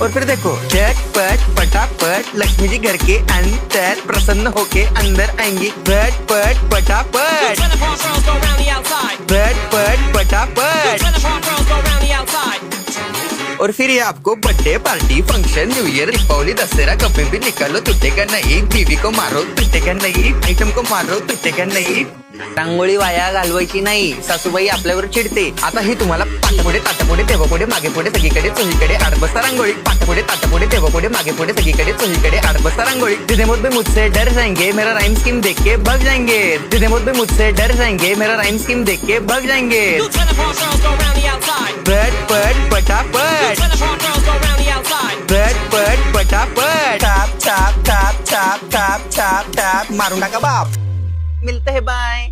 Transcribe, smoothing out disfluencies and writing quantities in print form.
और फिर देखो झटपट पटापट लक्ष्मी जी घर के अंदर प्रसन्न होके अंदर आएंगी। झटपट पटापट When the pop girls go round the outside. झटपट पटापट। When the pop girls go round the outside. और फिर ये आपको birthday party function new year Deepavali Dussehra कभी भी निकालो टूटेगा नहीं। बीवी को मारो टूटेगा नहीं, आइटम को मारो टूटेगा नहीं। रांगोळी वाया घालवायची नाही, सासूबाई आपल्यावर चिडते। आता ही तुम्हाला पाटापुढे ताटापुढे तेव्हापुढे मागे पुढे सगळीकडे चोहीकडे आठ बसता रांगोळी। पाटापुढे ताटापुढे तेव्हापुढे मागे पुढे सगळीकडे चोहीकडे आठ बसता रांगोळी। जितने मुझ भी मुझसे डर जाएंगे मेरा राइम स्कीम देख के भाग जाएंगे। जितने मुझ भी मुझसे डर जाएंगे मेरा राइम स्कीम देख के भाग जाएंगे। When the pop girls go round the outside. झटपट पटापट When the pop girls go round the outside. झटपट पटापट छाप छाप छाप छाप छाप छाप छाप मारून टाका बाप। मिलते हैं बाय।